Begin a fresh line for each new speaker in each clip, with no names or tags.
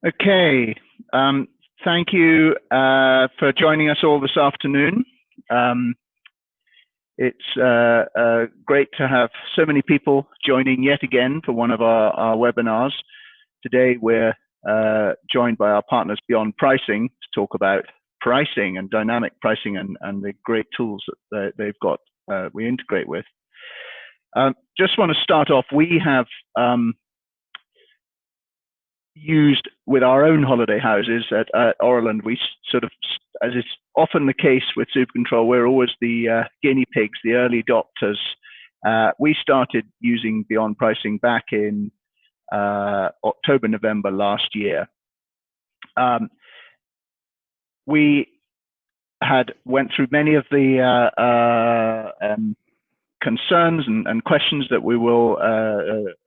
Okay, thank you for joining us all this afternoon. It's great to have so many people joining yet again for one of our webinars. Today we're joined by our partners Beyond Pricing to talk about pricing and dynamic pricing and the great tools that they've got we integrate with. Just want to start off, we have used with our own holiday houses at Orland. We sort of, as is often the case with SuperControl, we're always the guinea pigs, the early adopters. We started using Beyond Pricing back in October, November last year. We had went through many of the concerns and questions that we will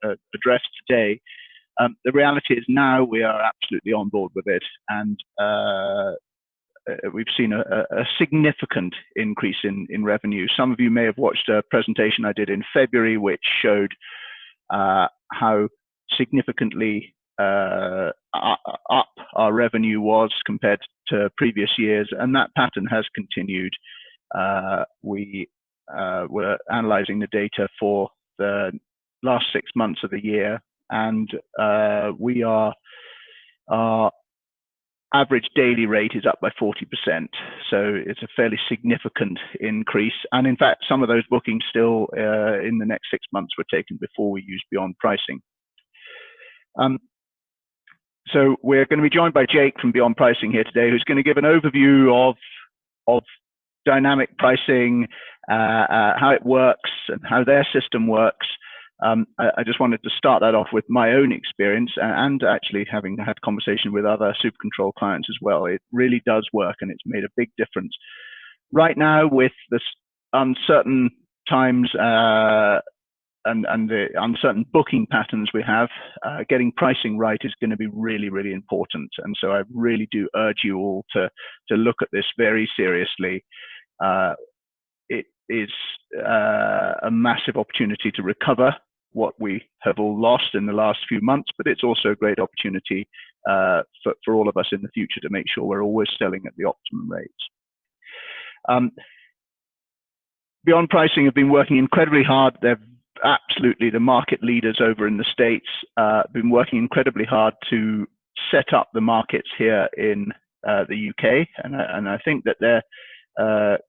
address today. The reality is now we are absolutely on board with it, and we've seen a significant increase in revenue. Some of you may have watched a presentation I did in February, which showed how significantly up our revenue was compared to previous years, and that pattern has continued. We were analyzing the data for the last 6 months of the year, and our average daily rate is up by 40%. So it's a fairly significant increase. And in fact, some of those bookings still in the next 6 months were taken before we used Beyond Pricing. So we're going to be joined by Jake from Beyond Pricing here today, who's going to give an overview of dynamic pricing, how it works and how their system works. I just wanted to start that off with my own experience and actually having had conversation with other SuperControl clients as well. It really does work, and it's made a big difference. Right now, with this uncertain times and the uncertain booking patterns we have, getting pricing right is going to be really, really important. And so I really do urge you all to look at this very seriously. It is a massive opportunity to recover what we have all lost in the last few months, but it's also a great opportunity for all of us in the future to make sure we're always selling at the optimum rates. Beyond Pricing have been working incredibly hard. They're absolutely the market leaders over in the States, been working incredibly hard to set up the markets here in the UK, and I think that they're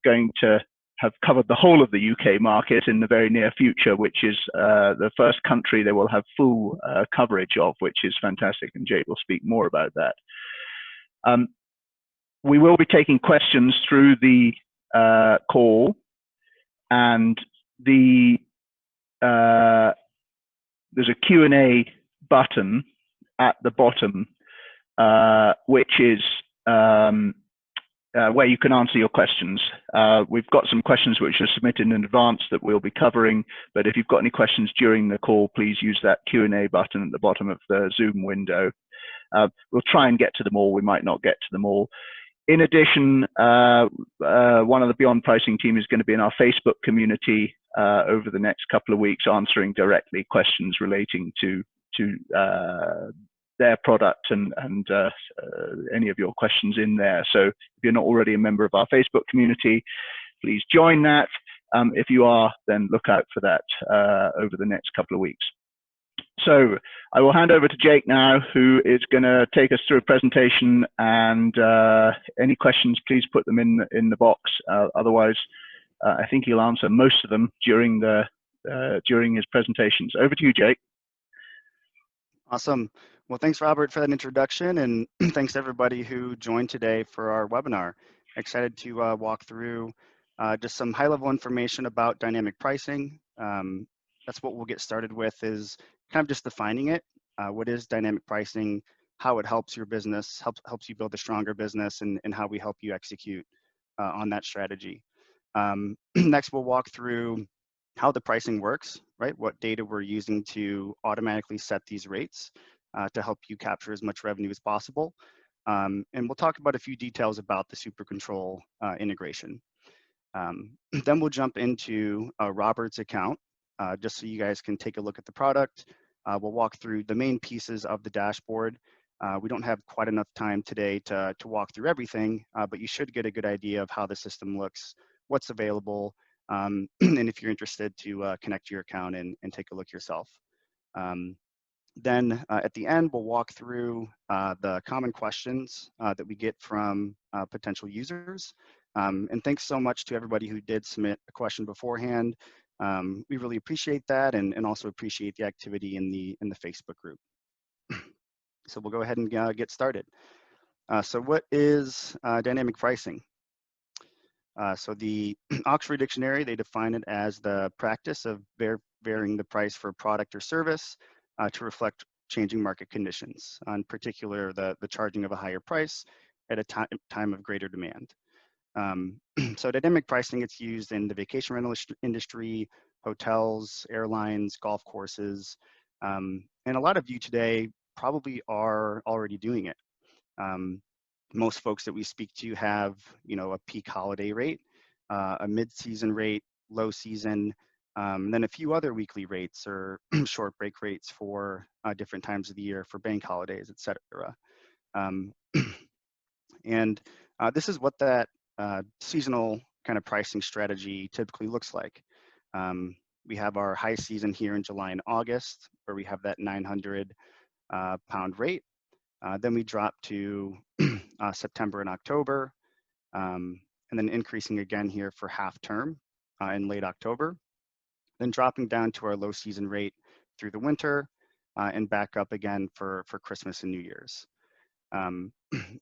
going to have covered the whole of the UK market in the very near future, which is the first country they will have full coverage of, which is fantastic, and Jake will speak more about that. We will be taking questions through the call, and there's a Q&A button at the bottom, which is where you can answer your questions. We've got some questions which are submitted in advance that we'll be covering, but if you've got any questions during the call, please use that Q&A button at the bottom of the Zoom window. We'll try and get to them all. We might not get to them all. In addition, one of the Beyond Pricing team is going to be in our Facebook community over the next couple of weeks, answering directly questions relating to their product and any of your questions in there. So if you're not already a member of our Facebook community, please join that. If you are, then look out for that over the next couple of weeks. So I will hand over to Jake now, who is going to take us through a presentation, and any questions, please put them in the box. Otherwise, I think he'll answer most of them during his presentations. Over to you, Jake.
Awesome. Well, thanks, Robert, for that introduction, and thanks to everybody who joined today for our webinar. Excited to walk through just some high-level information about dynamic pricing. That's what we'll get started with, is kind of just defining it. What is dynamic pricing, how it helps your business, helps you build a stronger business, and how we help you execute on that strategy. Next, we'll walk through how the pricing works, right? What data we're using to automatically set these rates to help you capture as much revenue as possible. And we'll talk about a few details about the SuperControl integration. Then we'll jump into Robert's account, just so you guys can take a look at the product. We'll walk through the main pieces of the dashboard, We don't have quite enough time today to walk through everything, but you should get a good idea of how the system looks, what's available, and if you're interested to connect your account and take a look yourself. Then at the end, we'll walk through the common questions that we get from potential users. And thanks so much to everybody who did submit a question beforehand. We really appreciate that, and also appreciate the activity in the Facebook group. So we'll go ahead and get started. So what is dynamic pricing? So the Oxford Dictionary, they define it as the practice of varying the price for a product or service to reflect changing market conditions, in particular the charging of a higher price at a time of greater demand. So dynamic pricing, it's used in the vacation rental industry, hotels, airlines, golf courses, and a lot of you today probably are already doing it. Most folks that we speak to have, a peak holiday rate, a mid-season rate, low season, then a few other weekly rates or short break rates for different times of the year for bank holidays, etc. And this is what that seasonal kind of pricing strategy typically looks like. We have our high season here in July and August, where we have that 900 pound rate. Then we drop to September and October, and then increasing again here for half term in late October, then dropping down to our low season rate through the winter, and back up again for Christmas and New Year's.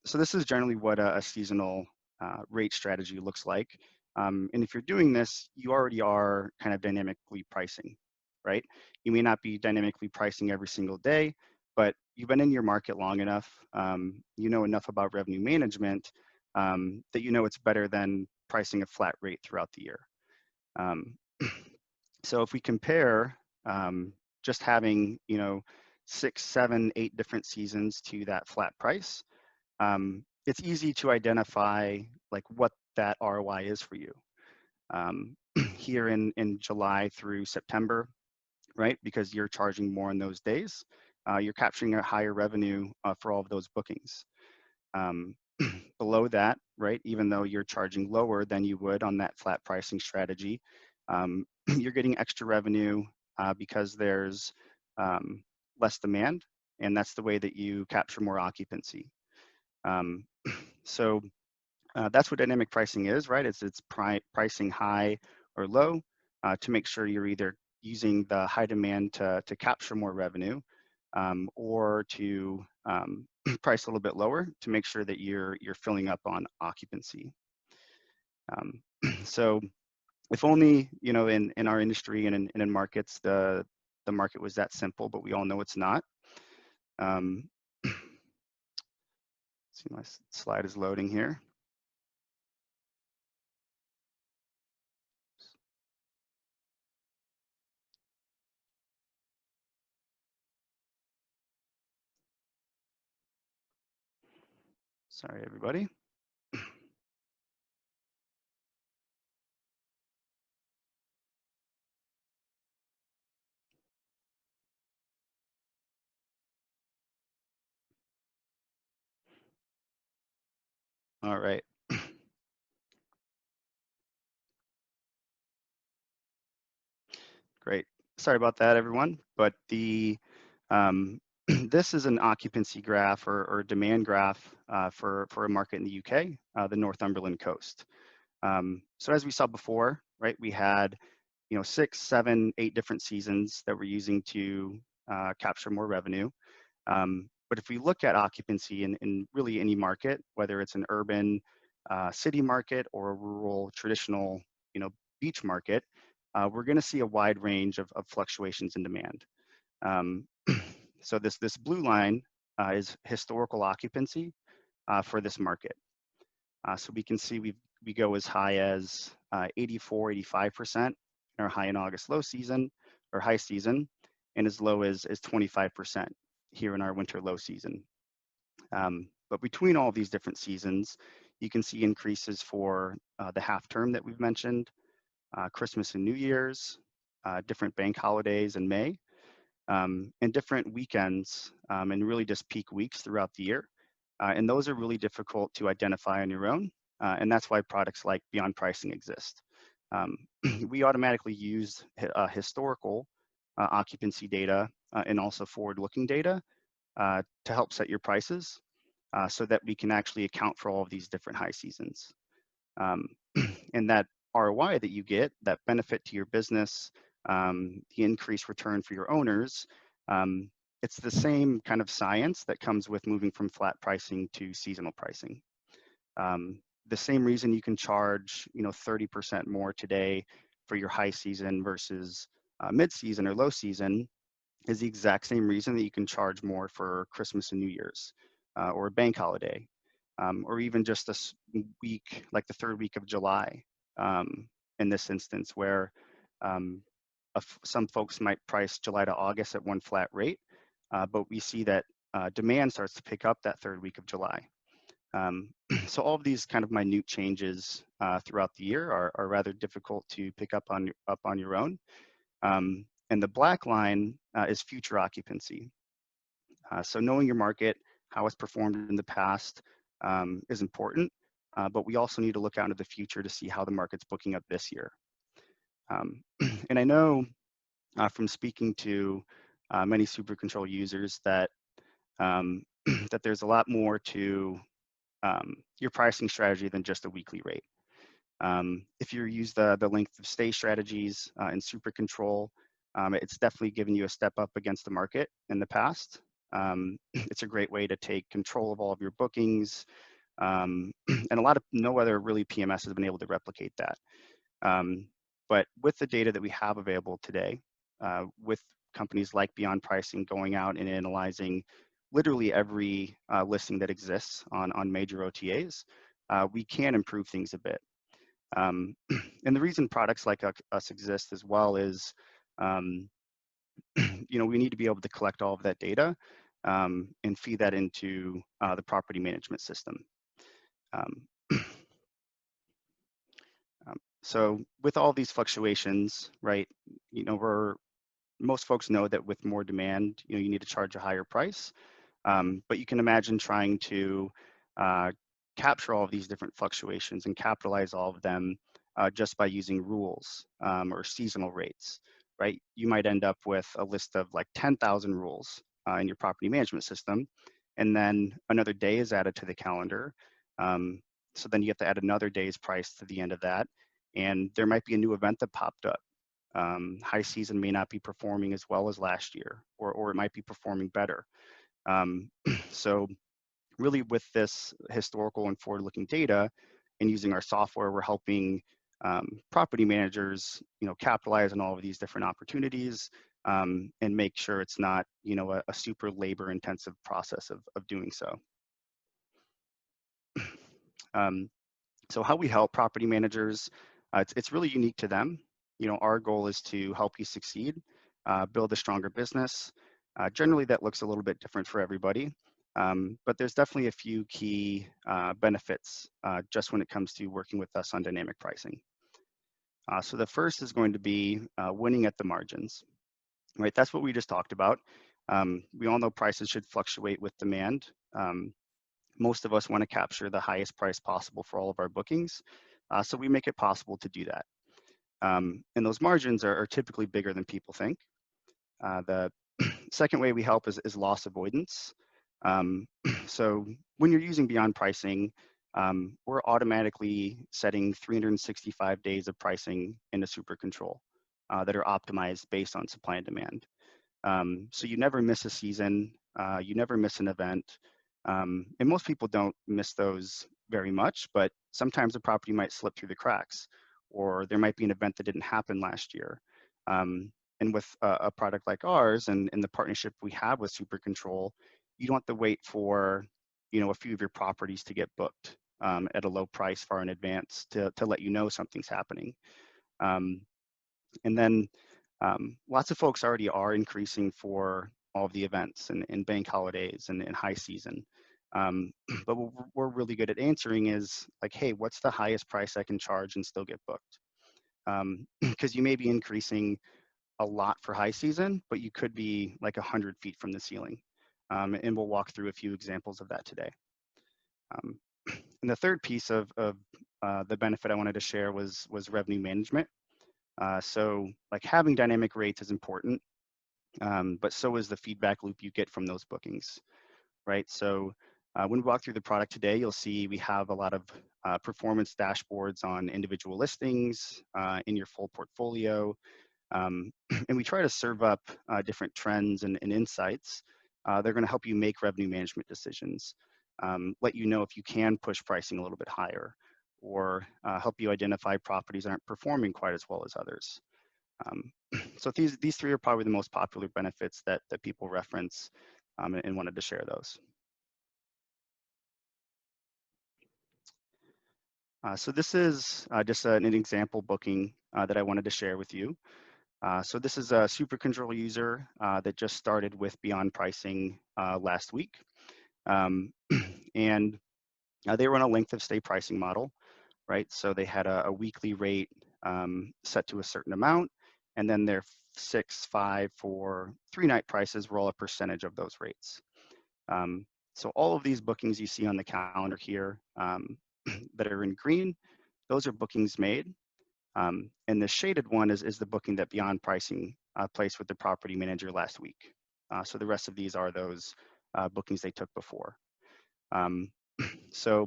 So this is generally what a seasonal rate strategy looks like. And if you're doing this, you already are kind of dynamically pricing, right? You may not be dynamically pricing every single day, but you've been in your market long enough, you know enough about revenue management that you know it's better than pricing a flat rate throughout the year. So if we compare just having, 6, 7, 8 different seasons to that flat price, it's easy to identify like what that ROI is for you. Here in July through September, right? Because you're charging more in those days, you're capturing a higher revenue for all of those bookings. Below that, right, even though you're charging lower than you would on that flat pricing strategy, you're getting extra revenue because there's less demand, and that's the way that you capture more occupancy. So that's what dynamic pricing is, right? It's pricing high or low to make sure you're either using the high demand to capture more revenue, or to price a little bit lower to make sure that you're filling up on occupancy. So if only, in our industry and in markets, the market was that simple, but we all know it's not. See, my slide is loading here. Sorry, everybody. All right. Great. Sorry about that, everyone. But the this is an occupancy graph or demand graph for a market in the UK, the Northumberland coast. So as we saw before, right, we had 6, 7, 8 different seasons that we're using to capture more revenue. But if we look at occupancy in really any market, whether it's an urban city market or a rural traditional beach market, we're going to see a wide range of fluctuations in demand. So this blue line is historical occupancy for this market. So we can see we go as high as 84, 85% in our high in August low season or high season, and as low as 25% here in our winter low season. But between all of these different seasons, you can see increases for the half term that we've mentioned, Christmas and New Year's, different bank holidays in May. and different weekends, and really just peak weeks throughout the year. And those are really difficult to identify on your own. And that's why products like Beyond Pricing exist. We automatically use historical occupancy data and also forward-looking data to help set your prices so that we can actually account for all of these different high seasons. And that ROI that you get, that benefit to your business, the increased return for your owners, it's the same kind of science that comes with moving from flat pricing to seasonal pricing. The same reason you can charge, 30% more today for your high season versus mid-season or low season is the exact same reason that you can charge more for Christmas and New Year's or a bank holiday, or even just this week, like the third week of July in this instance, where some folks might price July to August at one flat rate, but we see that demand starts to pick up that third week of July. So all of these kind of minute changes throughout the year are rather difficult to pick up on your own. And the black line is future occupancy. So knowing your market, how it's performed in the past is important, but we also need to look out into the future to see how the market's booking up this year. And I know from speaking to many SuperControl users that that there's a lot more to your pricing strategy than just a weekly rate. If you use the length of stay strategies in SuperControl, it's definitely given you a step up against the market in the past. It's a great way to take control of all of your bookings, and no other really PMS has been able to replicate that. But with the data that we have available today, with companies like Beyond Pricing going out and analyzing literally every listing that exists on major OTAs, we can improve things a bit. And the reason products like us exist as well is, we need to be able to collect all of that data and feed that into the property management system. So with all these fluctuations, right, most folks know that with more demand, you need to charge a higher price. But you can imagine trying to capture all of these different fluctuations and capitalize all of them just by using rules or seasonal rates, right? You might end up with a list of like 10,000 rules in your property management system, and then another day is added to the calendar. So then you have to add another day's price to the end of that, and there might be a new event that popped up. High season may not be performing as well as last year, or it might be performing better. So really with this historical and forward-looking data and using our software, we're helping property managers, capitalize on all of these different opportunities and make sure it's not, a super labor-intensive process of doing so. So how we help property managers, it's really unique to them. Our goal is to help you succeed, build a stronger business. Generally, that looks a little bit different for everybody, but there's definitely a few key benefits just when it comes to working with us on dynamic pricing. So the first is going to be winning at the margins, right? That's what we just talked about. We all know prices should fluctuate with demand. Most of us want to capture the highest price possible for all of our bookings, so we make it possible to do that. And those margins are typically bigger than people think. The second way we help is loss avoidance. So when you're using Beyond Pricing, we're automatically setting 365 days of pricing into SuperControl that are optimized based on supply and demand. So you never miss a season, you never miss an event. And most people don't miss those very much, but sometimes a property might slip through the cracks, or there might be an event that didn't happen last year. And with a product like ours and the partnership we have with SuperControl, you don't have to wait for a few of your properties to get booked at a low price far in advance to let you know something's happening. And then lots of folks already are increasing for all of the events and bank holidays and high season. But what we're really good at answering is like, hey, what's the highest price I can charge and still get booked? Because you may be increasing a lot for high season, but you could be like 100 feet from the ceiling. And we'll walk through a few examples of that today. And the third piece of the benefit I wanted to share was revenue management. So like having dynamic rates is important, but so is the feedback loop you get from those bookings, right? So when we walk through the product today, you'll see we have a lot of performance dashboards on individual listings in your full portfolio. And we try to serve up different trends and insights. They're going to help you make revenue management decisions, let you know if you can push pricing a little bit higher, or help you identify properties that aren't performing quite as well as others. So these three are probably the most popular benefits that people reference, and wanted to share those. So this is just an example booking that I wanted to share with you. So this is a SuperControl user that just started with Beyond Pricing last week. And they were on a length of stay pricing model, right? So they had a weekly rate set to a certain amount, and then their 6, 5, 4, 3-night prices were all a percentage of those rates. So all of these bookings you see on the calendar here that are in green, those are bookings made. And the shaded one is the booking that Beyond Pricing placed with the property manager last week. So the rest of these are those bookings they took before. So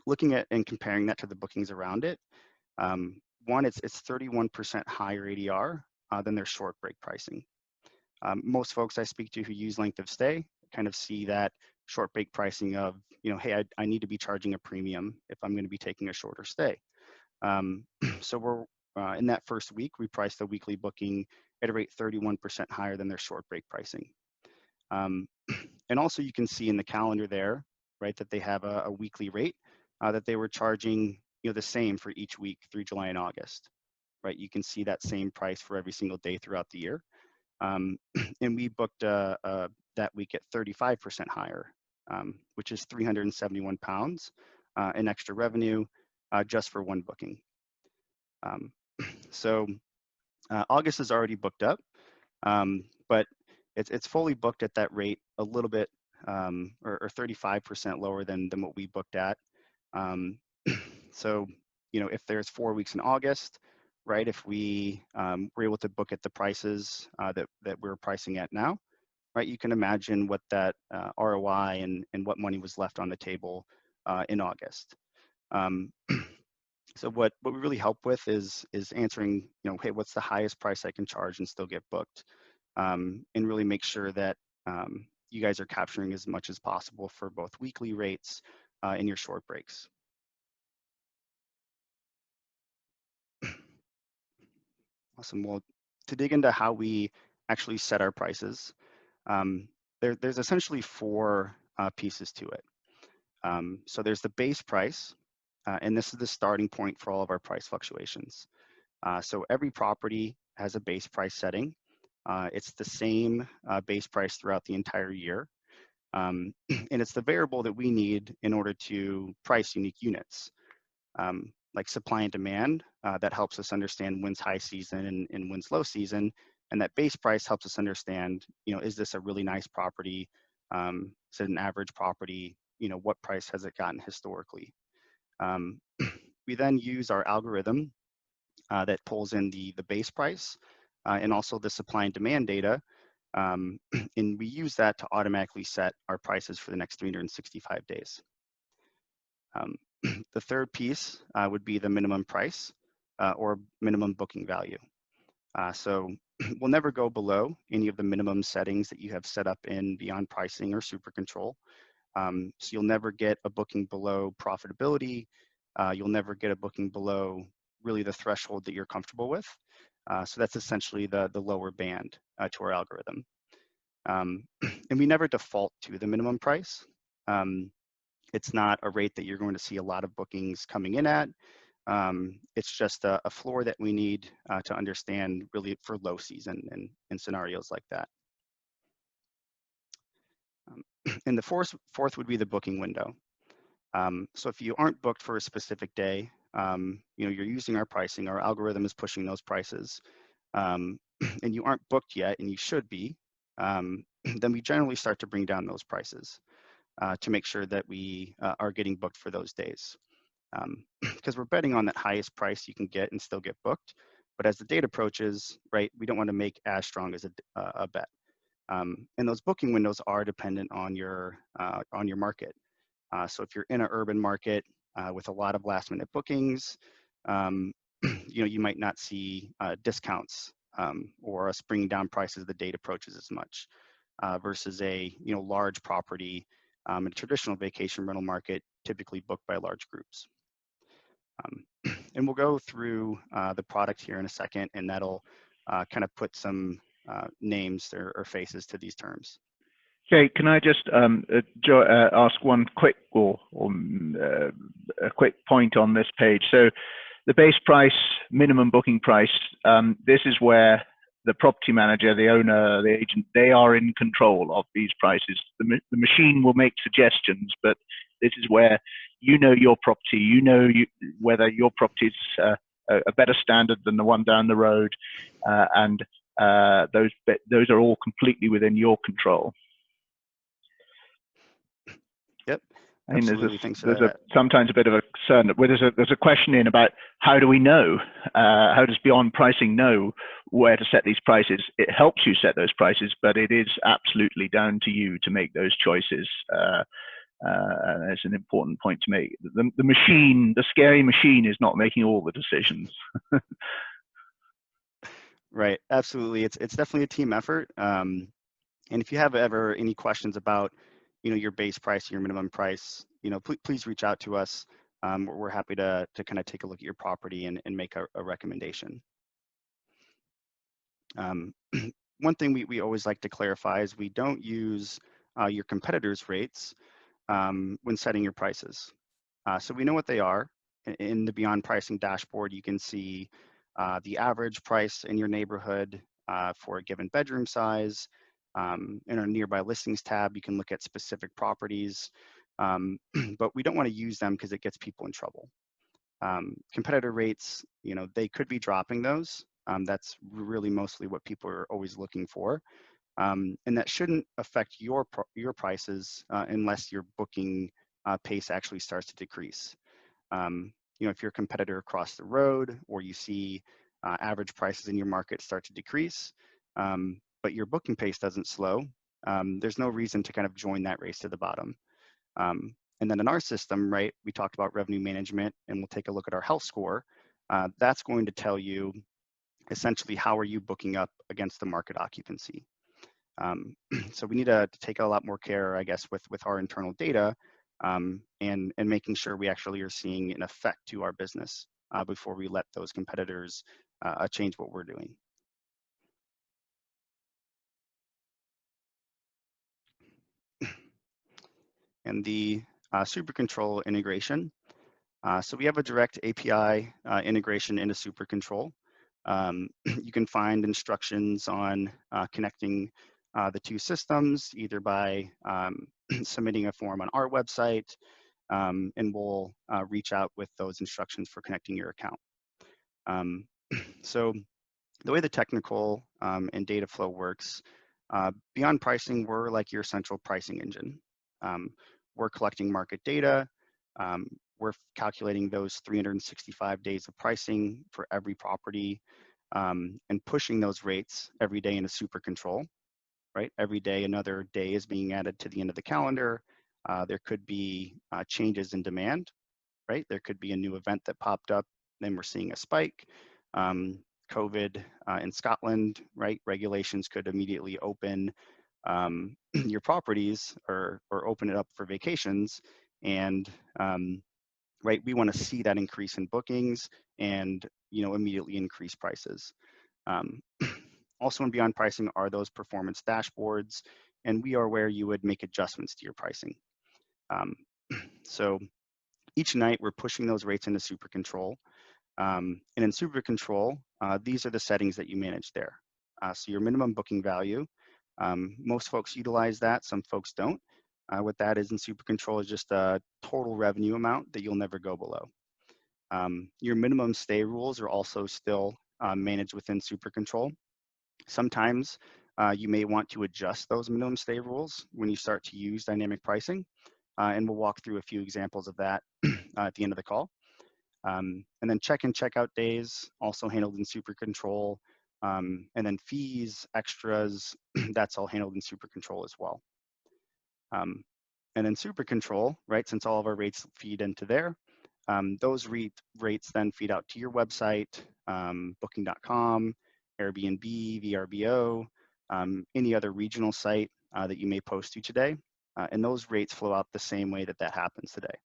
looking at and comparing that to the bookings around it, one, it's 31% higher ADR than their short break pricing. Most folks I speak to who use length of stay kind of see that short break pricing of, hey, I need to be charging a premium if I'm going to be taking a shorter stay. So we're in that first week, we priced the weekly booking at a rate 31% higher than their short break pricing. And also you can see in the calendar there, right, that they have a weekly rate that they were charging, the same for each week through July and August, right? You can see that same price for every single day throughout the year. And we booked that week at 35% higher, which is 371 pounds in extra revenue just for one booking. So August is already booked up, but it's fully booked at that rate a little bit, or 35% lower than what we booked at. So, if there's 4 weeks in August, right, if we were able to book at the prices that we're pricing at now, right, you can imagine what that ROI and what money was left on the table in August. So what we really help with is answering, hey, what's the highest price I can charge and still get booked, and really make sure that you guys are capturing as much as possible for both weekly rates and your short breaks. Awesome. Well, to dig into how we actually set our prices, there's essentially 4 pieces to it. So there's the base price, and this is the starting point for all of our price fluctuations. So every property has a base price setting. It's the same base price throughout the entire year. And it's the variable that we need in order to price unique units. Like supply and demand, that helps us understand when's high season and when's low season. And that base price helps us understand, is this a really nice property? Is it an average property? What price has it gotten historically? We then use our algorithm that pulls in the base price and also the supply and demand data. And we use that to automatically set our prices for the next 365 days. The third piece would be the minimum price or minimum booking value. So we'll never go below any of the minimum settings that you have set up in Beyond Pricing or SuperControl. So you'll never get a booking below profitability. You'll never get a booking below really the threshold that you're comfortable with. So that's essentially the lower band to our algorithm. And we never default to the minimum price. It's not a rate that you're going to see a lot of bookings coming in at. It's just a floor that we need to understand really for low season and scenarios like that. And the fourth would be the booking window. So if you aren't booked for a specific day, you're using our pricing, our algorithm is pushing those prices. and you aren't booked yet, and you should be, then we generally start to bring down those prices to make sure that we are getting booked for those days. Because we're betting on that highest price you can get and still get booked. But as the date approaches, right, we don't want to make as strong as a bet. And those booking windows are dependent on your market. So if you're in an urban market with a lot of last minute bookings, you might not see discounts or us bringing down prices as the date approaches as much versus a large property in a traditional vacation rental market typically booked by large groups. And we'll go through the product here in a second, and that'll kind of put some names or faces to these terms.
Okay, can I just ask one quick a quick point on this page? So the base price, minimum booking price, this is where the property manager, the owner, the agent, they are in control of these prices. The machine will make suggestions, but this is where your property, whether your property is a better standard than the one down the road, and those are all completely within your control.
Yep.
I mean,
there's
sometimes a bit of a concern. There's a question in about how do we know? How does Beyond Pricing know where to set these prices? It helps you set those prices, but it is absolutely down to you to make those choices. It's an important point to make. The machine, the scary machine, is not making all the decisions.
Right. Absolutely. It's definitely a team effort. And if you have ever any questions about your base price, your minimum price, please reach out to us. We're happy to kind of take a look at your property and make a recommendation. One thing we always like to clarify is we don't use your competitors' rates when setting your prices. So we know what they are. In the Beyond Pricing dashboard, you can see the average price in your neighborhood for a given bedroom size. In our nearby listings tab, you can look at specific properties, but we don't want to use them because it gets people in trouble. Competitor rates, they could be dropping those. That's really mostly what people are always looking for. And that shouldn't affect your prices unless your booking pace actually starts to decrease. If your competitor across the road or you see average prices in your market start to decrease, but your booking pace doesn't slow, there's no reason to kind of join that race to the bottom. And then in our system, right, we talked about revenue management, and we'll take a look at our health score. That's going to tell you essentially how are you booking up against the market occupancy. So we need to take a lot more care, I guess, with our internal data and making sure we actually are seeing an effect to our business before we let those competitors change what we're doing. And the SuperControl integration. So we have a direct API integration into SuperControl. You can find instructions on connecting the two systems, either by submitting a form on our website, and we'll reach out with those instructions for connecting your account. So the way the technical and data flow works, Beyond Pricing, we're like your central pricing engine. We're collecting market data. We're calculating those 365 days of pricing for every property and pushing those rates every day into SuperControl, right? Every day, another day is being added to the end of the calendar. There could be changes in demand, right? There could be a new event that popped up, then we're seeing a spike. COVID in Scotland, right? Regulations could immediately open your properties or open it up for vacations, and right, we want to see that increase in bookings and immediately increase prices. Also in Beyond Pricing are those performance dashboards, and we are where you would make adjustments to your pricing. So each night we're pushing those rates into SuperControl, and in SuperControl, these are the settings that you manage there. So your minimum booking value, most folks utilize that, some folks don't. What that is in SuperControl is just a total revenue amount that you'll never go below. Your minimum stay rules are also still managed within SuperControl. Sometimes you may want to adjust those minimum stay rules when you start to use dynamic pricing, and we'll walk through a few examples of that at the end of the call. And then check-in, check-out days, also handled in SuperControl, and then fees, extras, that's all handled in SuperControl as well. And then SuperControl, right, since all of our rates feed into there, those rates then feed out to your website, booking.com, Airbnb, VRBO, any other regional site that you may post to today. And those rates flow out the same way that happens today.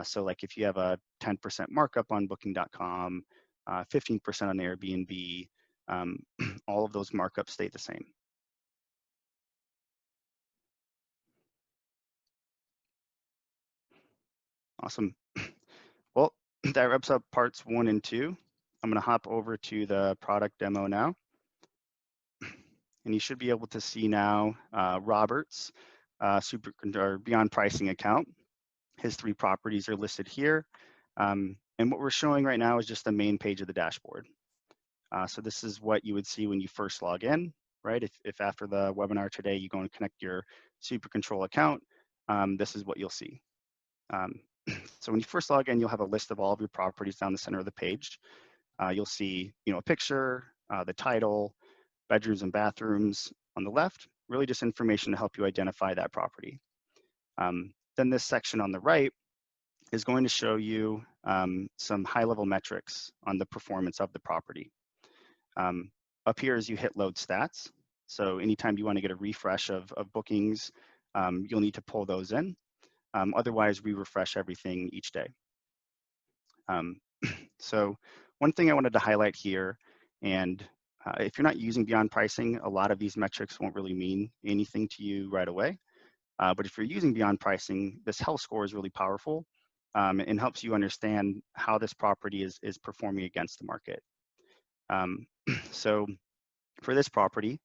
So like if you have a 10% markup on booking.com, 15% on Airbnb, all of those markups stay the same. Awesome. Well, that wraps up parts 1 and 2. I'm going to hop over to the product demo now. And you should be able to see now Robert's Beyond Pricing account. His 3 properties are listed here. And what we're showing right now is just the main page of the dashboard. So this is what you would see when you first log in, right? If after the webinar today, you go and connect your SuperControl account, this is what you'll see. So when you first log in, you'll have a list of all of your properties down the center of the page. You'll see, a picture, the title, bedrooms and bathrooms on the left, really just information to help you identify that property. Then this section on the right is going to show you some high-level metrics on the performance of the property. Up here as you hit load stats, so anytime you want to get a refresh of bookings, you'll need to pull those in. Otherwise, we refresh everything each day. So one thing I wanted to highlight here, and if you're not using Beyond Pricing, a lot of these metrics won't really mean anything to you right away. But if you're using Beyond Pricing, this health score is really powerful and helps you understand how this property is performing against the market. So for this property,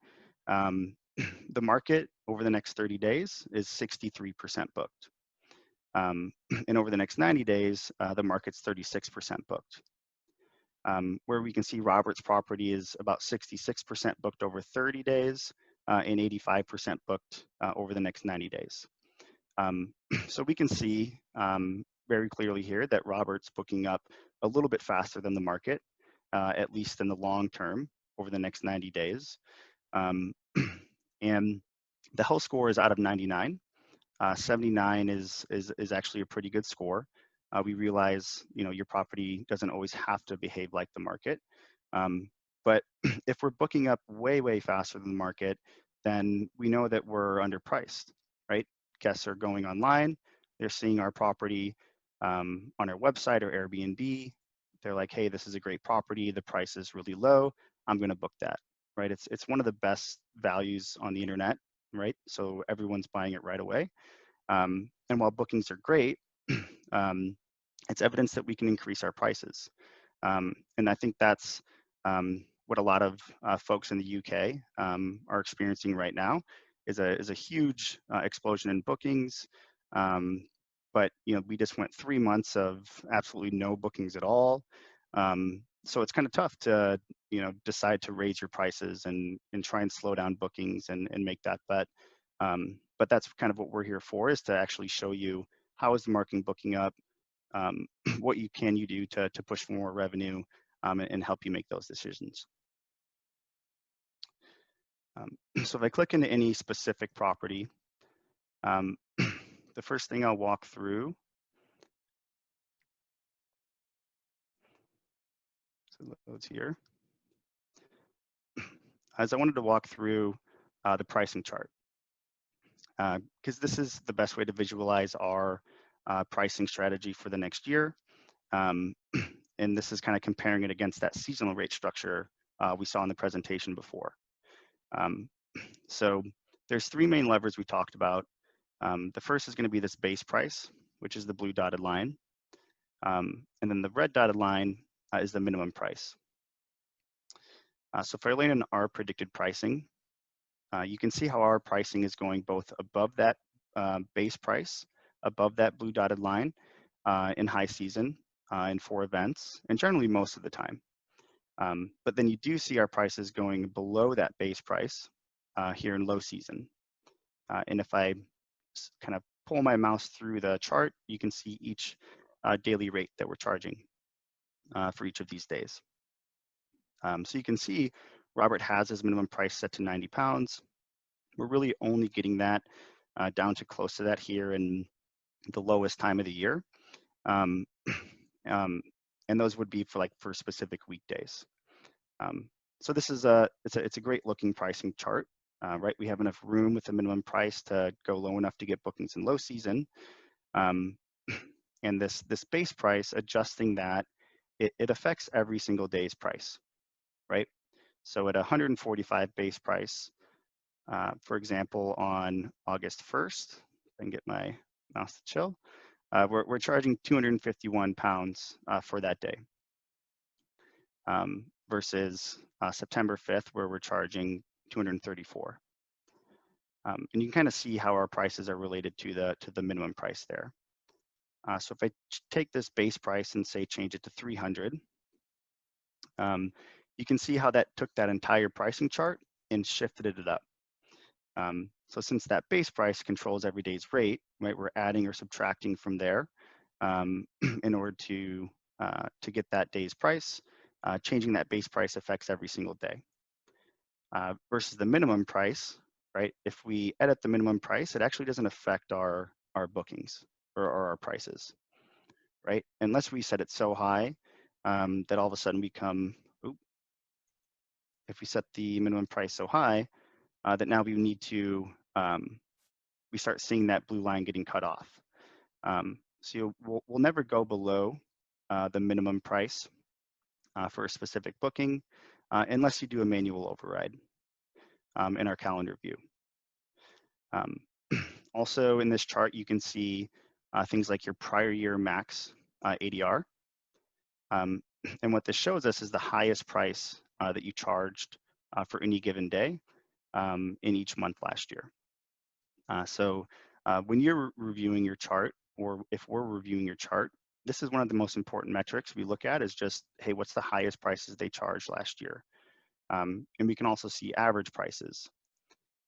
the market over the next 30 days is 63% booked. And over the next 90 days, the market's 36% booked. Where we can see Robert's property is about 66% booked over 30 days and 85% booked over the next 90 days. So we can see very clearly here that Robert's booking up a little bit faster than the market, at least in the long term over the next 90 days. And the health score is out of 99. 79 is actually a pretty good score. We realize, your property doesn't always have to behave like the market. But if we're booking up way, way faster than the market, then we know that we're underpriced, right? Guests are going online, they're seeing our property on our website or Airbnb. They're like, hey, this is a great property. The price is really low. I'm going to book that, right? It's one of the best values on the internet, right? So everyone's buying it right away. And while bookings are great, it's evidence that we can increase our prices. And I think that's what a lot of folks in the UK are experiencing right now is a huge explosion in bookings. But we just went 3 months of absolutely no bookings at all. So it's kind of tough to decide to raise your prices and try and slow down bookings and make that bet. But that's kind of what we're here for, is to actually show you how is the market booking up, what can you do to push for more revenue and help you make those decisions. So if I click into any specific property, the first thing I'll walk through, so it loads here, as I wanted to walk through the pricing chart, because this is the best way to visualize our pricing strategy for the next year. And this is kind of comparing it against that seasonal rate structure we saw in the presentation before. So there's 3 main levers we talked about. The first is going to be this base price, which is the blue dotted line. And then the red dotted line is the minimum price. So if I lay in our predicted pricing, you can see how our pricing is going both above that base price, above that blue dotted line in high season and for events, and generally most of the time. But then you do see our prices going below that base price here in low season. And if I kind of pull my mouse through the chart, you can see each daily rate that we're charging for each of these days. So you can see Robert has his minimum price set to £90. We're really only getting that down to close to that here in the lowest time of the year. And those would be for specific weekdays. So this is it's a great looking pricing chart, right? We have enough room with the minimum price to go low enough to get bookings in low season. And this base price, adjusting that, it affects every single day's price, right? So at 145 base price, for example, on August 1st, if I can get my mouse to chill, we're charging £251 for that day, versus September 5th, where we're charging $234. And you can kind of see how our prices are related to the minimum price there. So if I take this base price and say change it to 300, you can see how that took that entire pricing chart and shifted it up. So since that base price controls every day's rate, right, we're adding or subtracting from there in order to get that day's price. Changing that base price affects every single day. Versus the minimum price, right? If we edit the minimum price, it actually doesn't affect our bookings or our prices, right? Unless we set it so high that all of a sudden we come, if we set the minimum price so high that now we need to, we start seeing that blue line getting cut off. So we'll never go below the minimum price for a specific booking unless you do a manual override in our calendar view. Also in this chart, you can see things like your prior year max ADR. And what this shows us is the highest price that you charged for any given day in each month last year. So when you're reviewing your chart, or if we're reviewing your chart, this is one of the most important metrics we look at, is just, hey, what's the highest prices they charged last year? And we can also see average prices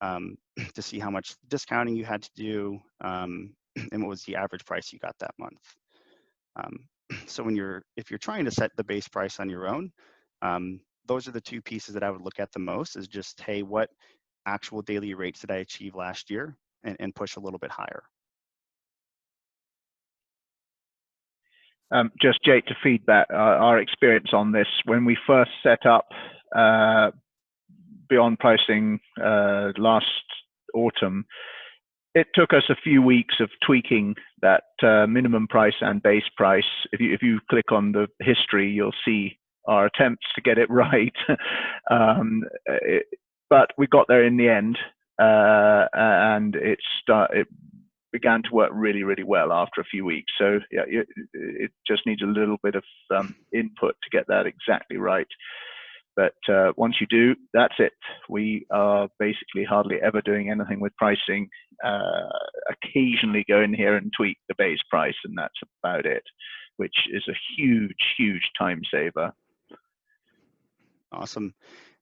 to see how much discounting you had to do and what was the average price you got that month. So if you're trying to set the base price on your own, those are the two pieces that I would look at the most, is just, hey, what actual daily rates did I achieve last year, and push a little bit higher.
Just Jake, to feedback our experience on this, when we first set up Beyond Pricing last autumn, it took us a few weeks of tweaking that minimum price and base price. If you click on the history, you'll see our attempts to get it right. But we got there in the end, and it began to work really, really well after a few weeks. So yeah, it just needs a little bit of input to get that exactly right. But once you do, that's it. We are basically hardly ever doing anything with pricing. Occasionally go in here and tweak the base price, and that's about it, which is a huge, huge time saver.
Awesome.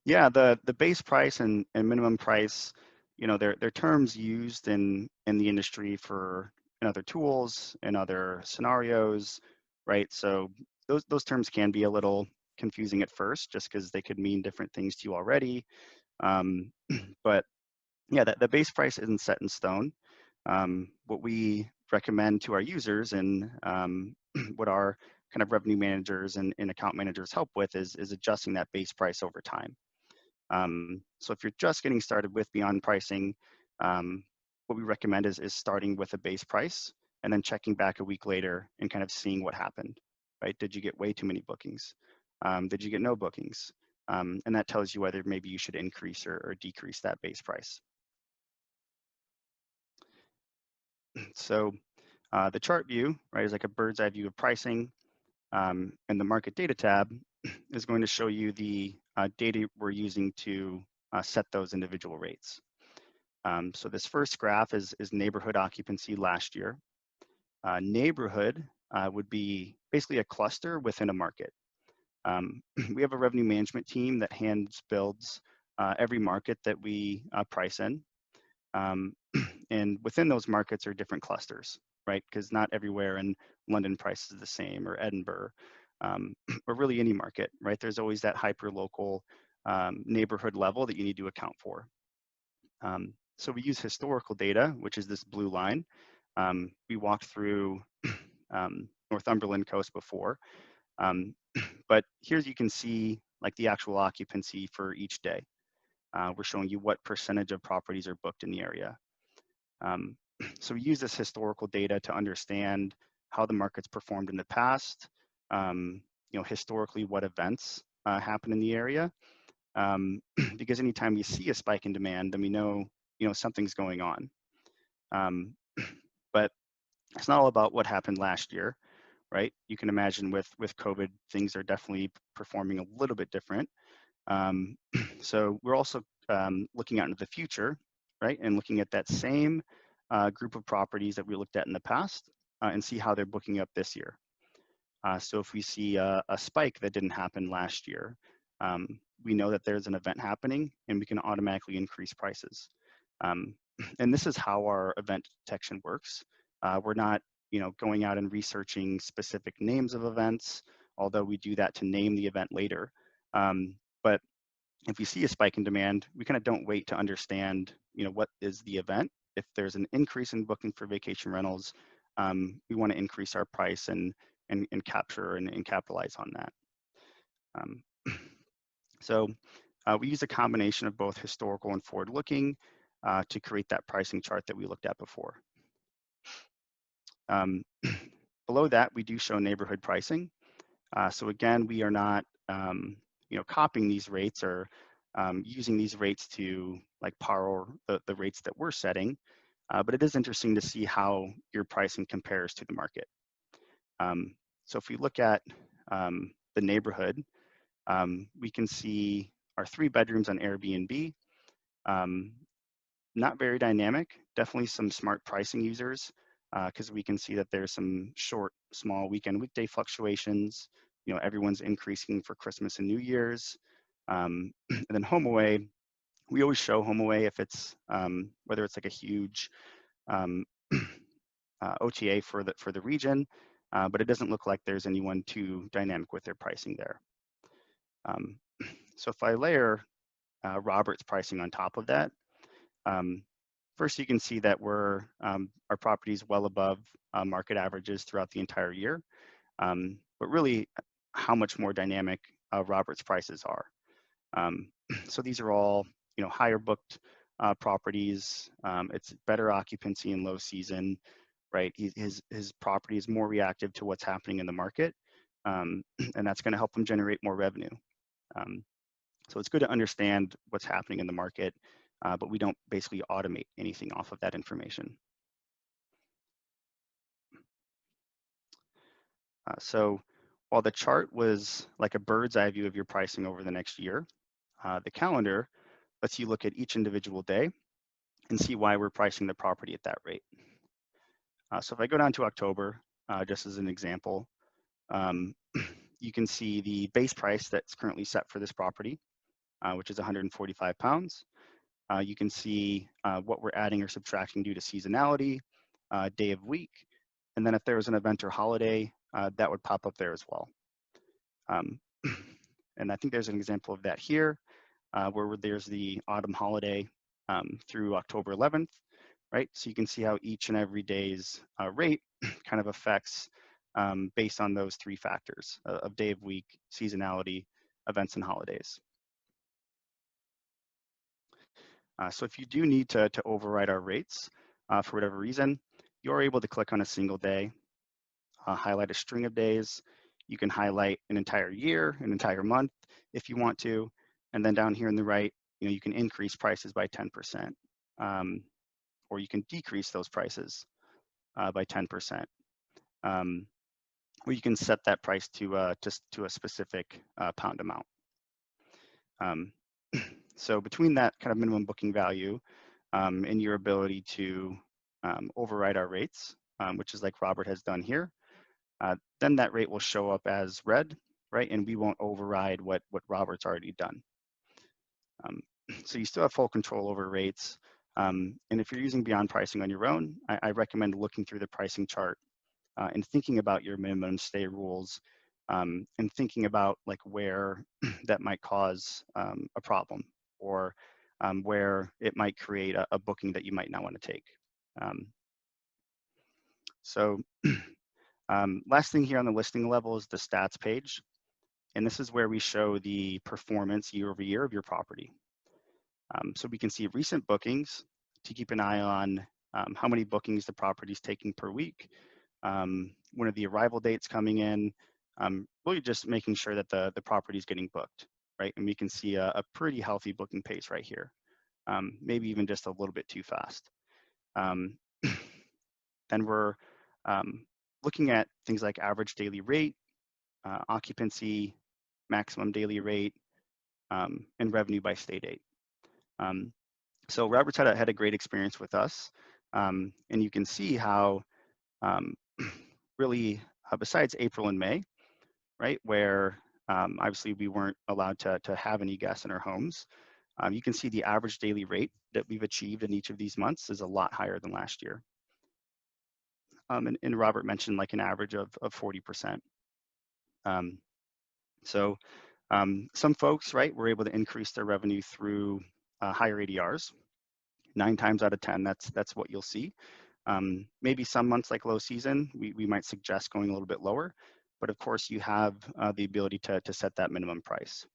Yeah, the base price and minimum price, you know, they're terms used in the industry in other tools, in other scenarios, right? So those terms can be a little confusing at first, just because they could mean different things to you already. But yeah, the base price isn't set in stone. What we recommend to our users, and what our kind of revenue managers and account managers help with, is adjusting that base price over time. So if you're just getting started with Beyond Pricing, what we recommend is starting with a base price and then checking back a week later and kind of seeing what happened, right? Did you get way too many bookings? Did you get no bookings? And that tells you whether maybe you should increase or decrease that base price. So the chart view, right, is like a bird's eye view of pricing. And the market data tab is going to show you the data we're using to set those individual rates. So this first graph is neighborhood occupancy last year. Neighborhood would be basically a cluster within a market. We have a revenue management team that builds every market that we price in. And within those markets are different clusters, right? Because not everywhere in London price is the same, or Edinburgh, or really any market, right? There's always that hyper-local neighborhood level that you need to account for. So we use historical data, which is this blue line. We walked through Northumberland coast before, but here you can see like the actual occupancy for each day. We're showing you what percentage of properties are booked in the area. So we use this historical data to understand how the market's performed in the past, historically what events happen in the area, because anytime we see a spike in demand, then we know, something's going on. But it's not all about what happened last year, right? You can imagine with COVID, things are definitely performing a little bit different. So we're also looking out into the future, right? And looking at that same group of properties that we looked at in the past and see how they're booking up this year. So if we see a spike that didn't happen last year, we know that there's an event happening and we can automatically increase prices. And this is how our event detection works. We're not, going out and researching specific names of events, although we do that to name the event later. But if we see a spike in demand, we kind of don't wait to understand, what is the event. If there's an increase in booking for vacation rentals, we want to increase our price and capture and capitalize on that. So we use a combination of both historical and forward-looking to create that pricing chart that we looked at before. Below that, we do show neighborhood pricing. So again, we are not, copying these rates or using these rates to like power the rates that we're setting, but it is interesting to see how your pricing compares to the market. So if we look at the neighborhood, we can see our 3 bedrooms on Airbnb. Not very dynamic, definitely some smart pricing users, because we can see that there's some short, small weekend, weekday fluctuations. Everyone's increasing for Christmas and New Year's. And then HomeAway, we always show HomeAway if it's, whether it's like a huge OTA for the region, but it doesn't look like there's anyone too dynamic with their pricing there. So if I layer Robert's pricing on top of that, first you can see that our property is well above market averages throughout the entire year, but really how much more dynamic Robert's prices are. So these are all higher booked properties. It's better occupancy in low season, right? His property is more reactive to what's happening in the market, and that's going to help him generate more revenue. So it's good to understand what's happening in the market, but we don't basically automate anything off of that information. So while the chart was like a bird's eye view of your pricing over the next year, the calendar lets you look at each individual day and see why we're pricing the property at that rate. So if I go down to October, just as an example, you can see the base price that's currently set for this property, which is £145. You can see what we're adding or subtracting due to seasonality, day of week, and then if there was an event or holiday, that would pop up there as well. And I think there's an example of that here, where there's the autumn holiday through October 11th, right? So you can see how each and every day's rate kind of affects based on those 3 factors of day of week, seasonality, events, and holidays. So if you do need to override our rates for whatever reason, you're able to click on a single day, highlight a string of days. You can highlight an entire year, an entire month if you want to. And then down here on the right, you can increase prices by 10%, or you can decrease those prices by 10%. Or you can set that price to just to a specific pound amount. So between that kind of minimum booking value and your ability to override our rates, which is like Robert has done here, then that rate will show up as red, right? And we won't override what Robert's already done. So you still have full control over rates. And if you're using beyond pricing on your own, I recommend looking through the pricing chart and thinking about your minimum stay rules, and thinking about like where that might cause a problem, or where it might create a booking that you might not want to take. So last thing here on the listing level is the stats page. And this is where we show the performance year over year of your property. So we can see recent bookings to keep an eye on how many bookings the property is taking per week, when are the arrival dates coming in, really just making sure that the property is getting booked, right? And we can see a pretty healthy booking pace right here, maybe even just a little bit too fast. Then we're looking at things like average daily rate, occupancy, maximum daily rate, and revenue by stay date. So Robert's had a great experience with us, and you can see how really besides April and May, right, where obviously we weren't allowed to have any guests in our homes, you can see the average daily rate that we've achieved in each of these months is a lot higher than last year. And Robert mentioned like an average of 40%. So some folks, right, were able to increase their revenue through higher ADRs. 9 times out of 10, that's what you'll see. Maybe some months like low season, we might suggest going a little bit lower, but of course you have the ability to set that minimum price.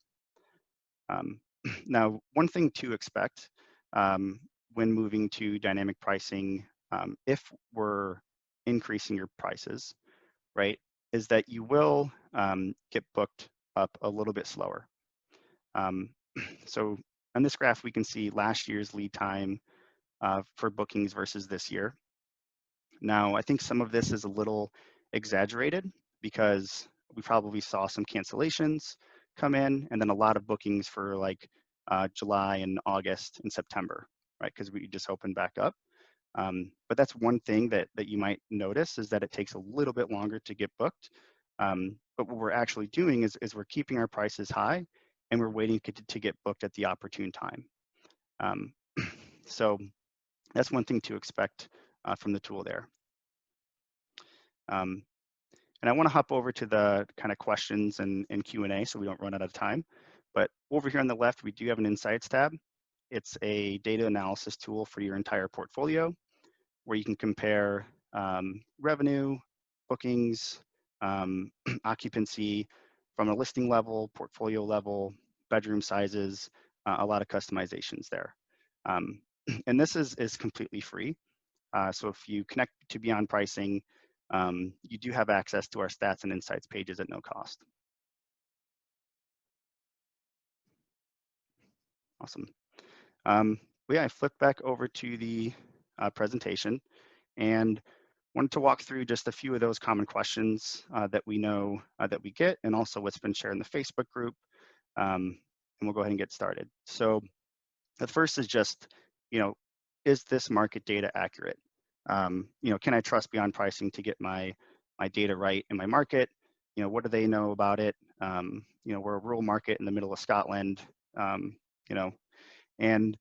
Now, one thing to expect when moving to dynamic pricing, if we're increasing your prices, right, is that you will get booked up a little bit slower. So on this graph, we can see last year's lead time for bookings versus this year. Now, I think some of this is a little exaggerated because we probably saw some cancellations come in and then a lot of bookings for like July and August and September, right? Because we just opened back up. But that's one thing that you might notice is that it takes a little bit longer to get booked. But what we're actually doing is we're keeping our prices high and we're waiting to get booked at the opportune time. So that's one thing to expect from the tool there. And I want to hop over to the kind of questions and Q&A so we don't run out of time. But over here on the left, we do have an Insights tab. It's a data analysis tool for your entire portfolio where you can compare revenue, bookings, occupancy from a listing level, portfolio level, bedroom sizes, a lot of customizations there. And this is completely free. So if you connect to Beyond Pricing, you do have access to our stats and insights pages at no cost. Awesome. Well, yeah, I flipped back over to the presentation and wanted to walk through just a few of those common questions that we know that we get, and also what's been shared in the Facebook group. And we'll go ahead and get started. So the first is just, is this market data accurate? Can I trust Beyond Pricing to get my data right in my market? What do they know about it? We're a rural market in the middle of Scotland, and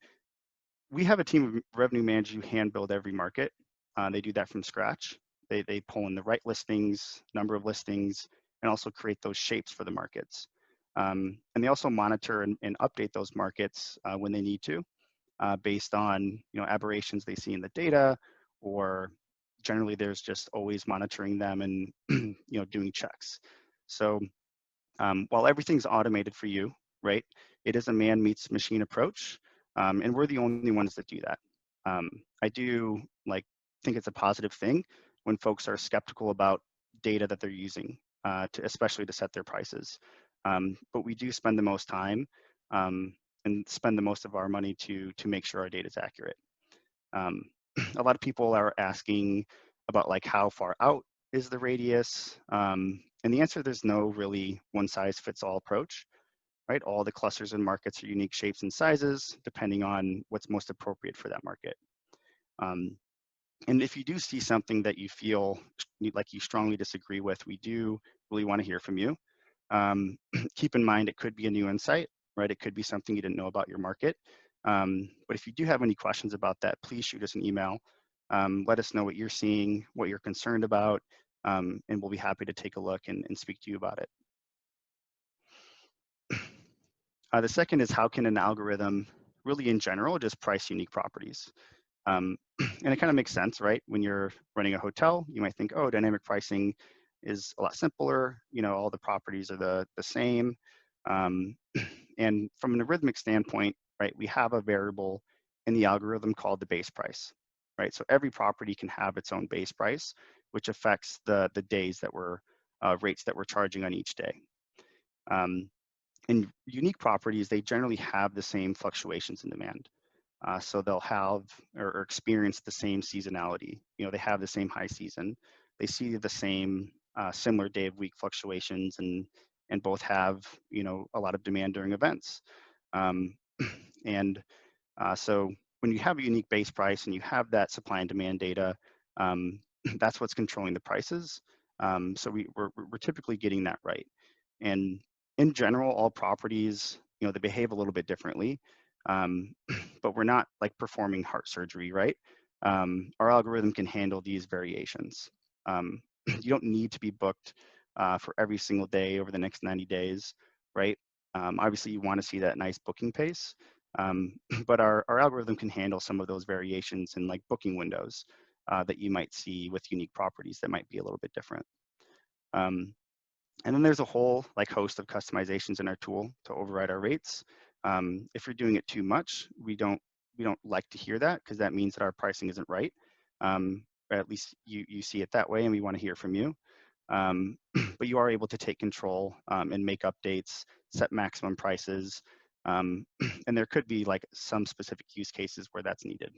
we have a team of revenue managers who hand build every market. They do that from scratch. They pull in the right listings, number of listings, and also create those shapes for the markets. And they also monitor and update those markets when they need to, based on aberrations they see in the data, or generally there's just always monitoring them and doing checks. So while everything's automated for you, right, it is a man meets machine approach, and we're the only ones that do that. I do think it's a positive thing when folks are skeptical about data that they're using, especially to set their prices. But we do spend the most time and spend the most of our money to make sure our data is accurate. A lot of people are asking about how far out is the radius, and the answer, there's no really one size fits all approach, right? All the clusters and markets are unique shapes and sizes depending on what's most appropriate for that market. And if you do see something that you feel like you strongly disagree with, we do really want to hear from you. Keep in mind, it could be a new insight, right? It could be something you didn't know about your market. But if you do have any questions about that, please shoot us an email. Let us know what you're seeing, what you're concerned about, and we'll be happy to take a look and speak to you about it. The second is, how can an algorithm really in general just price unique properties? And it kind of makes sense, right? When you're running a hotel, you might think, oh, dynamic pricing is a lot simpler. You know, all the properties are the same. And from an algorithmic standpoint, right, we have a variable in the algorithm called the base price, right? So every property can have its own base price, which affects the days that we're rates that we're charging on each day. And unique properties, they generally have the same fluctuations in demand. So they'll have or experience the same seasonality. You know, they have the same high season. They see the same similar day of week fluctuations, and both have, you know, a lot of demand during events. And so when you have a unique base price and you have that supply and demand data, that's what's controlling the prices. So we're typically getting that right. And in general, all properties, you know, they behave a little bit differently, but we're not like performing heart surgery, right? Our algorithm can handle these variations. You don't need to be booked for every single day over the next 90 days, right? Obviously, you want to see that nice booking pace, but our algorithm can handle some of those variations in like booking windows that you might see with unique properties that might be a little bit different. And then there's a whole like host of customizations in our tool to override our rates. If you're doing it too much, we don't like to hear that, because that means that our pricing isn't right. Or at least you see it that way, and we want to hear from you. But you are able to take control and make updates, set maximum prices, and there could be like some specific use cases where that's needed.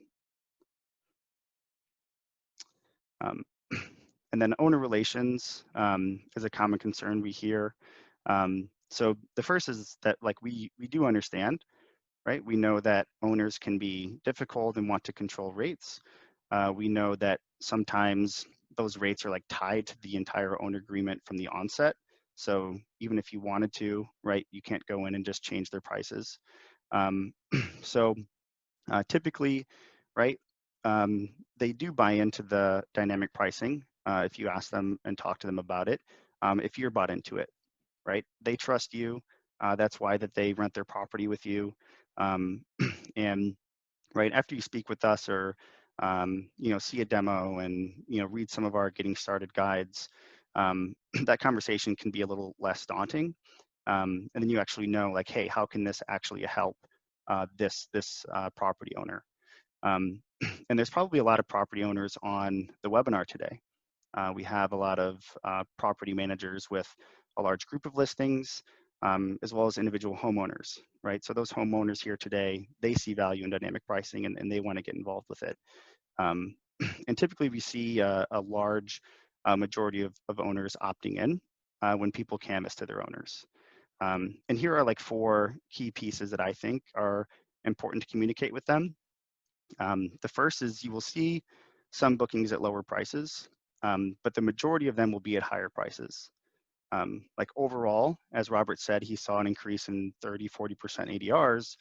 And then owner relations is a common concern we hear. So the first is that like we do understand, right? We know that owners can be difficult and want to control rates. We know that sometimes those rates are like tied to the entire owner agreement from the onset. So even if you wanted to, right, you can't go in and just change their prices. So typically, right, they do buy into the dynamic pricing if you ask them and talk to them about it, if you're bought into it, right? They trust you. That's why that they rent their property with you. And right after you speak with us, or you know, see a demo and, you know, read some of our getting started guides, that conversation can be a little less daunting. And then you actually know, like, hey, how can this actually help this property owner? And there's probably a lot of property owners on the webinar today. We have a lot of property managers with a large group of listings, as well as individual homeowners, right? So those homeowners here today, they see value in dynamic pricing, and they want to get involved with it. And typically we see a large majority of owners opting in when people canvas to their owners. And here are like 4 key pieces that I think are important to communicate with them. The first is, you will see some bookings at lower prices, but the majority of them will be at higher prices. Like overall, as Robert said, he saw an increase in 30, 40% ADRs.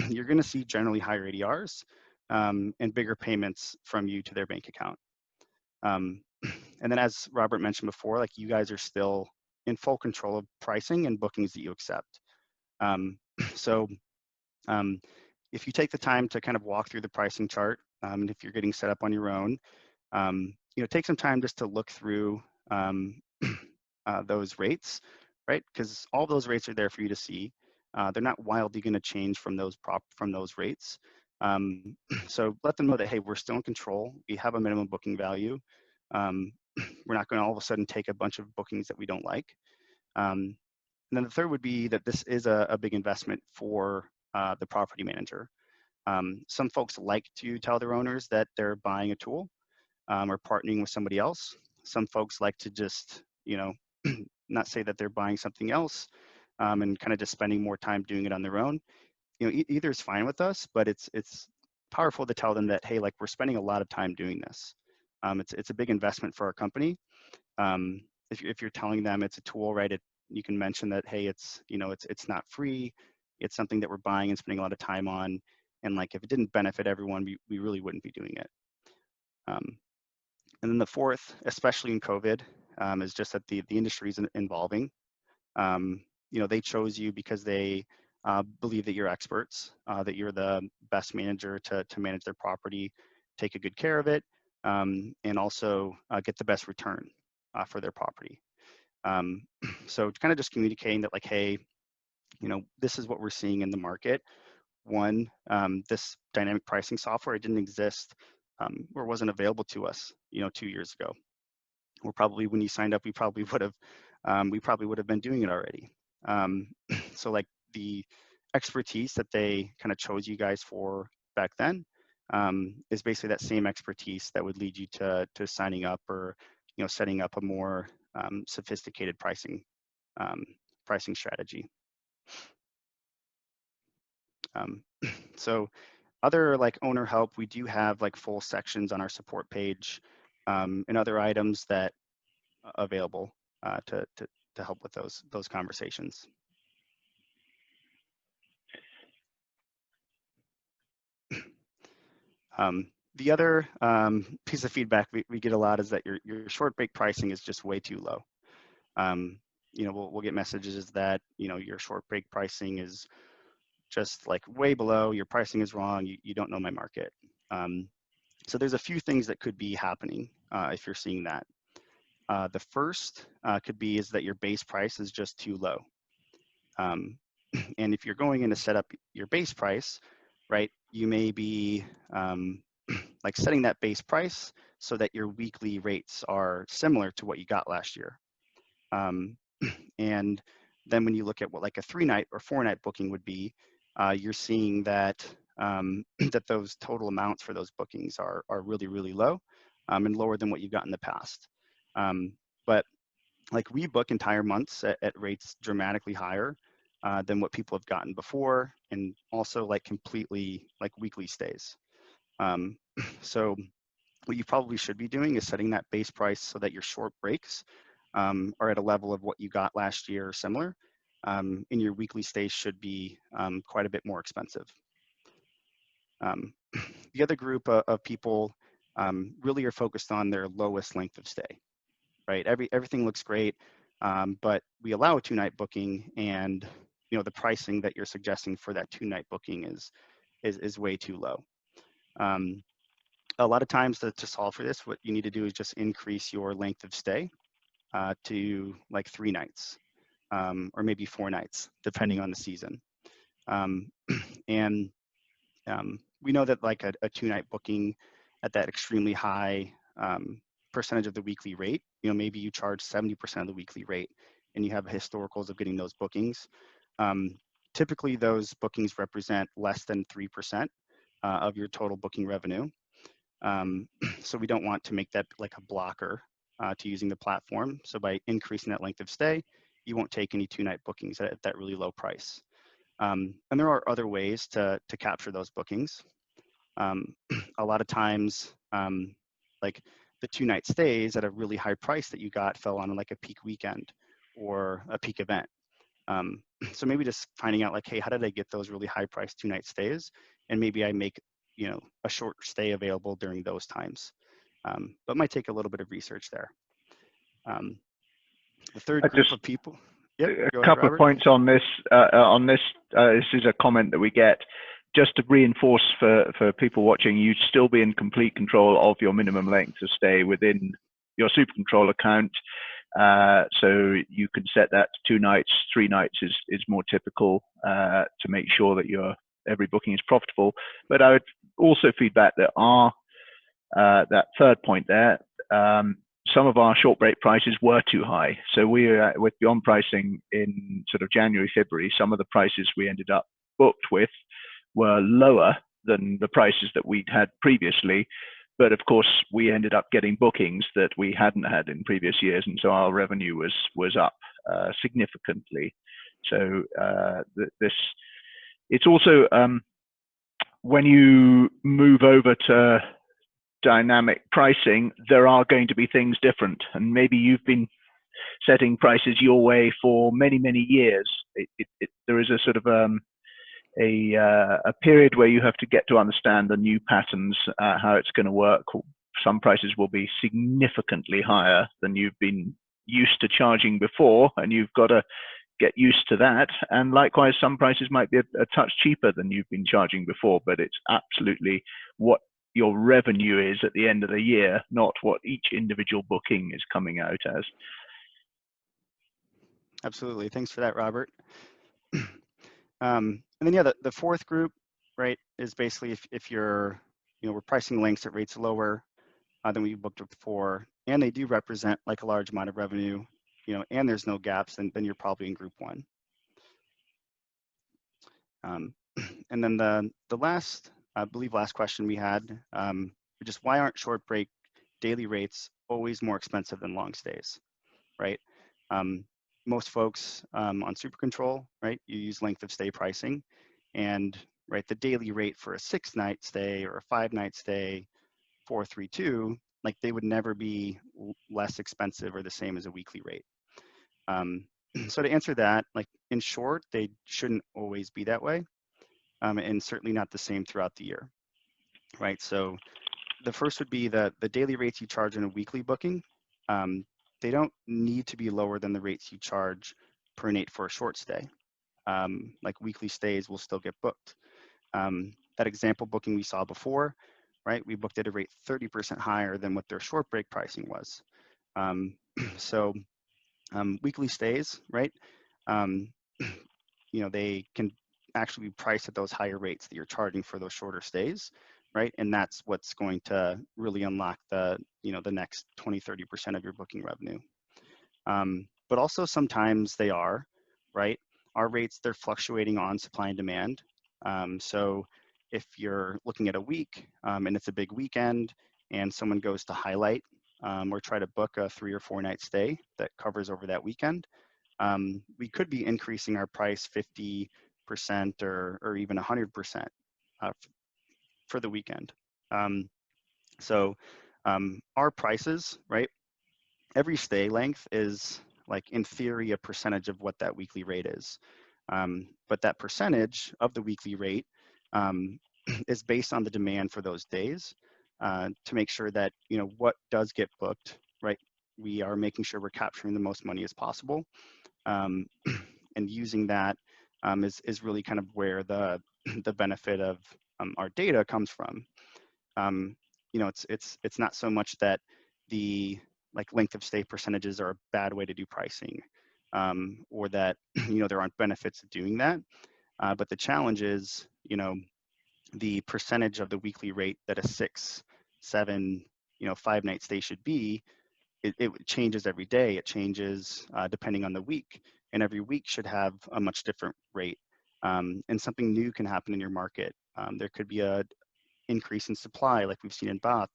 You're going to see generally higher ADRs and bigger payments from you to their bank account. And then, as Robert mentioned before, like, you guys are still in full control of pricing and bookings that you accept. So if you take the time to kind of walk through the pricing chart, and if you're getting set up on your own, you know, take some time just to look through those rates, right? Because all those rates are there for you to see. They're not wildly going to change from those rates. So let them know that, hey, we're still in control. We have a minimum booking value. We're not going to all of a sudden take a bunch of bookings that we don't like. And then the third would be that this is a big investment for the property manager. Some folks like to tell their owners that they're buying a tool or partnering with somebody else. Some folks like to just, you know, not say that they're buying something else and kind of just spending more time doing it on their own. You know, either is fine with us, but it's powerful to tell them that, hey, like, we're spending a lot of time doing this. It's a big investment for our company. If you're telling them it's a tool, right, You can mention that, hey, it's, you know, it's not free. It's something that we're buying and spending a lot of time on. And like, if it didn't benefit everyone, we really wouldn't be doing it. And then the fourth, especially in COVID, is just that the industry is evolving. You know, they chose you because they believe that you're experts, that you're the best manager to manage their property, take a good care of it, and also get the best return for their property. So kind of just communicating that, like, hey, you know, this is what we're seeing in the market. One, this dynamic pricing software, it didn't exist or wasn't available to us, you know, 2 years ago. Or probably when you signed up, we probably would have been doing it already. So like the expertise that they kind of chose you guys for back then is basically that same expertise that would lead you to signing up, or, you know, setting up a more sophisticated pricing strategy. So other like owner help, we do have like full sections on our support page and other items that available to help with those conversations. The other piece of feedback we get a lot is that your short break pricing is just way too low. You know, we'll get messages that, you know, your short break pricing is just like way below, your pricing is wrong, you don't know my market. So there's a few things that could be happening if you're seeing that. The first could be is that your base price is just too low. And if you're going in to set up your base price, right, you may be like setting that base price so that your weekly rates are similar to what you got last year. And then when you look at what like a 3-night or 4-night booking would be, you're seeing that that those total amounts for those bookings are really, really low and lower than what you've got in the past. But like we book entire months at rates dramatically higher than what people have gotten before, and also like completely like weekly stays. So what you probably should be doing is setting that base price so that your short breaks are at a level of what you got last year or similar, and your weekly stays should be quite a bit more expensive. The other group of people really are focused on their lowest length of stay, right? Everything looks great, but we allow a 2-night booking, and you know the pricing that you're suggesting for that 2-night booking is way too low. A lot of times to solve for this, what you need to do is just increase your length of stay to like 3 nights or maybe 4 nights, depending on the season. And we know that like a 2-night booking at that extremely high percentage of the weekly rate, you know, maybe you charge 70% of the weekly rate and you have historicals of getting those bookings. Typically those bookings represent less than 3% of your total booking revenue. So we don't want to make that like a blocker to using the platform. So by increasing that length of stay, you won't take any 2-night bookings at that really low price. And there are other ways to capture those bookings. A lot of times, like the 2-night stays at a really high price that you got fell on like a peak weekend or a peak event. So maybe just finding out like, hey, how did I get those really high priced 2-night stays? And maybe I make, you know, a short stay available during those times. But might take a little bit of research there. The third group of people. Yep,
a couple of points on this. This is a comment that we get. Just to reinforce for people watching, you'd still be in complete control of your minimum length of stay within your SuperControl account. So you can set that to 2 nights, 3 nights is more typical to make sure that every booking is profitable. But I would also feedback that that third point there, some of our short break prices were too high. So with Beyond Pricing in sort of January, February, some of the prices we ended up booked with were lower than the prices that we'd had previously. But of course, we ended up getting bookings that we hadn't had in previous years, and so our revenue was up significantly. So it's also when you move over to dynamic pricing, there are going to be things different, and maybe you've been setting prices your way for many, many years. There is a sort of a period where you have to get to understand the new patterns, how it's going to work. Some prices will be significantly higher than you've been used to charging before, and you've got to get used to that. And likewise, some prices might be a touch cheaper than you've been charging before, but it's absolutely what your revenue is at the end of the year, not what each individual booking is coming out as.
Absolutely. Thanks for that, Robert. And then, yeah, the fourth group, right, is basically if you're, we're pricing links at rates lower than we booked it before, and they do represent like a large amount of revenue, and there's no gaps, then you're probably in group one. And then the last, I believe, last question we had, just why aren't short break daily rates always more expensive than long stays, right? Most folks on SuperControl, right, you use length of stay pricing, and right, the daily rate for a 6-night stay or a 5-night stay, 432, like they would never be less expensive or the same as a weekly rate. So to answer that, like in short, they shouldn't always be that way, and certainly not the same throughout the year, right? So the first would be the daily rates you charge in a weekly booking. They don't need to be lower than the rates you charge per night for a short stay. Like weekly stays will still get booked. That example booking we saw before, right? We booked at a rate 30% higher than what their short break pricing was. So weekly stays, right? They can actually be priced at those higher rates that you're charging for those shorter stays, right? And that's what's going to really unlock the next 20-30% of your booking revenue. But also sometimes they are, right? Our rates, they're fluctuating on supply and demand. So if you're looking at a week and it's a big weekend and someone goes to highlight or try to book a 3 or 4 night stay that covers over that weekend, we could be increasing our price 50% or even 100% for the weekend. So our prices, right? Every stay length is like in theory a percentage of what that weekly rate is. But that percentage of the weekly rate is based on the demand for those days to make sure that, what does get booked, right? We are making sure we're capturing the most money as possible. And using that is really kind of where the benefit of our data comes from. It's not so much that the length of stay percentages are a bad way to do pricing, or that there aren't benefits of doing that. But the challenge is, the percentage of the weekly rate that a 6, 7, 5-night stay should be. It changes every day. It changes depending on the week, and every week should have a much different rate. And something new can happen in your market. There could be a increase in supply, like we've seen in Bath.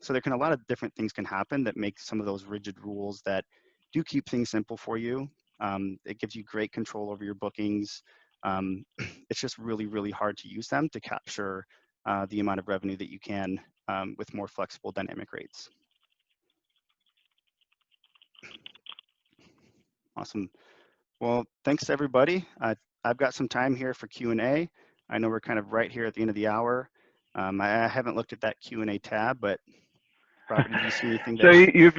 So there can a lot of different things can happen that make some of those rigid rules that do keep things simple for you. It gives you great control over your bookings. It's just really, really hard to use them to capture the amount of revenue that you can with more flexible dynamic rates. Awesome. Well, thanks everybody. I've got some time here for Q&A. I know we're kind of right here at the end of the hour. I haven't looked at that Q&A tab, but Robert, did you see anything?
So you've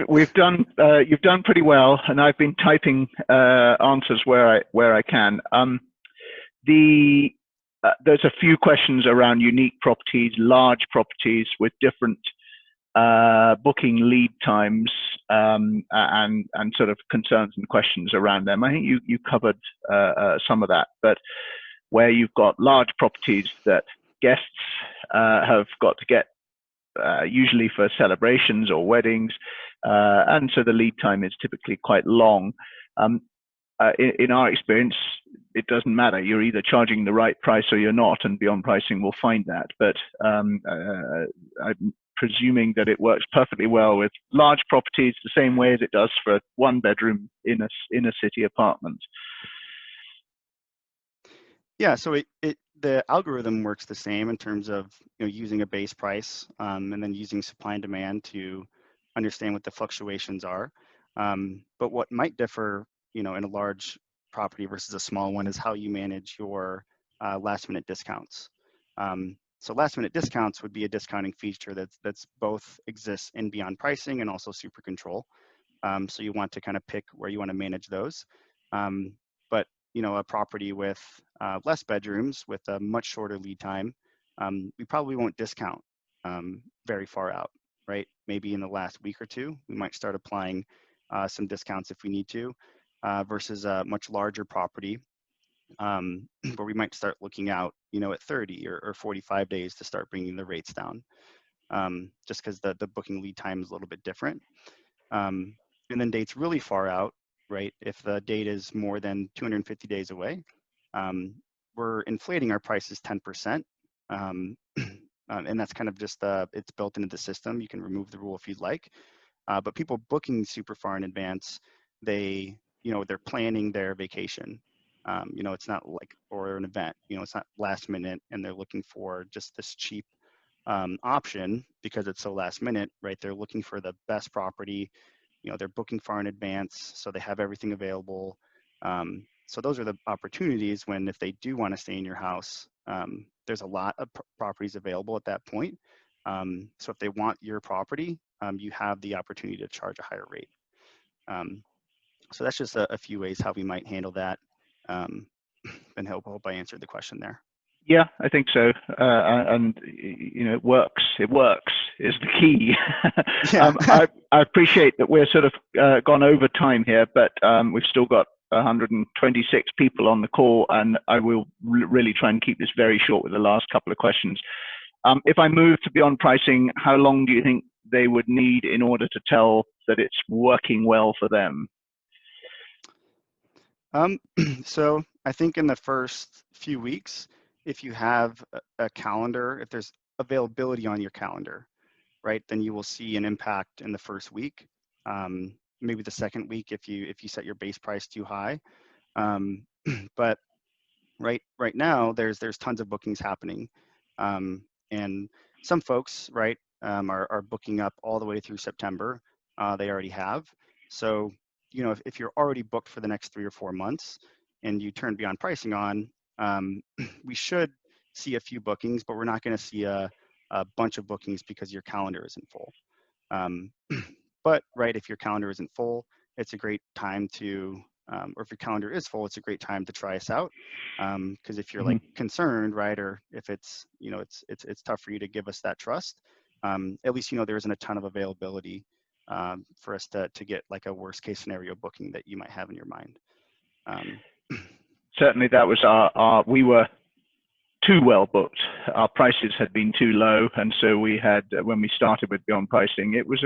done pretty well, and I've been typing answers where I can. There's a few questions around unique properties, large properties with different booking lead times, and sort of concerns and questions around them. I think you covered some of that, but where you've got large properties that guests have got to get usually for celebrations or weddings, and so the lead time is typically quite long. In our experience, it doesn't matter. You're either charging the right price or you're not, and Beyond Pricing will find that. But I'm presuming that it works perfectly well with large properties the same way as it does for a 1-bedroom in a city apartment. Yeah, so the algorithm works the same in terms of using a base price and then using supply and demand to understand what the fluctuations are.
But what might differ, in a large property versus a small one is how you manage your last minute discounts. So last minute discounts would be a discounting feature that's both exists in Beyond Pricing and also SuperControl. So you want to kind of pick where you want to manage those. But a property with less bedrooms with a much shorter lead time, we probably won't discount very far out, right? Maybe in the last week or two, we might start applying some discounts if we need to, versus a much larger property where we might start looking out, at 30 or 45 days to start bringing the rates down, just because the booking lead time is a little bit different. And then dates really far out, right? If the date is more than 250 days away, we're inflating our prices 10%. And that's kind of just, it's built into the system. You can remove the rule if you'd like. But people booking super far in advance, they're planning their vacation. It's not like, or an event, it's not last minute and they're looking for just this cheap option because it's so last minute, right? They're looking for the best property. They're booking far in advance, so they have everything available. So those are the opportunities when, if they do want to stay in your house, there's a lot of properties available at that point. So if they want your property, you have the opportunity to charge a higher rate. So that's just a few ways how we might handle that. And hope I answered the question there.
Yeah, I think so. And it works. It works is the key.
Yeah.
I appreciate that we're sort of gone over time here, but we've still got 126 people on the call, and I will really try and keep this very short with the last couple of questions. If I move to Beyond Pricing, how long do you think they would need in order to tell that it's working well for them?
So I think in the first few weeks, if you have a calendar, if there's availability on your calendar, right, then you will see an impact in the first week. Maybe the second week if you set your base price too high. But right now there's tons of bookings happening, and some folks, right, are booking up all the way through September. They already have. So if you're already booked for the next 3 or 4 months and you turn Beyond Pricing on, we should see a few bookings, but we're not going to see a bunch of bookings because your calendar isn't full. But right, if your calendar isn't full, it's a great time to, or if your calendar is full, it's a great time to try us out. Because if you're like concerned, right, or if it's it's tough for you to give us that trust, at least there isn't a ton of availability for us to get like a worst case scenario booking that you might have in your mind.
Certainly, that was our we were too well booked. Our prices had been too low, and so we had, when we started with Beyond Pricing, it was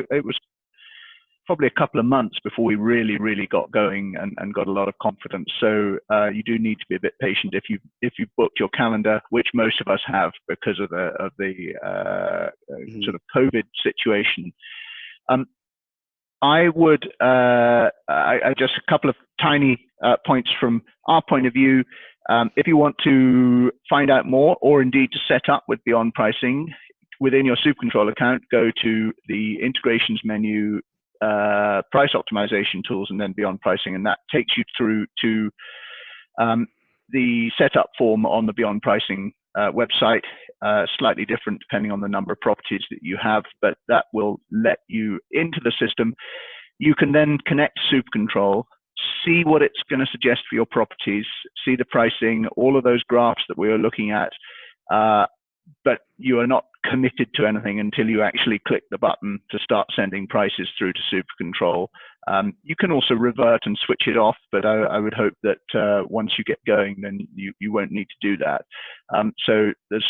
probably a couple of months before we really got going and got a lot of confidence. So you do need to be a bit patient if you booked your calendar, which most of us have because of the sort of COVID situation. I would just a couple of tiny points from our point of view. If you want to find out more, or indeed to set up with Beyond Pricing within your SuperControl account, go to the integrations menu, price optimization tools, and then Beyond Pricing, and that takes you through to the setup form on the Beyond Pricing website. Slightly different depending on the number of properties that you have, but that will let you into the system. You can then connect to SuperControl, see what it's going to suggest for your properties, see the pricing, all of those graphs that we were looking at, but you are not committed to anything until you actually click the button to start sending prices through to SuperControl. You can also revert and switch it off, but I would hope that once you get going, then you won't need to do that. So there's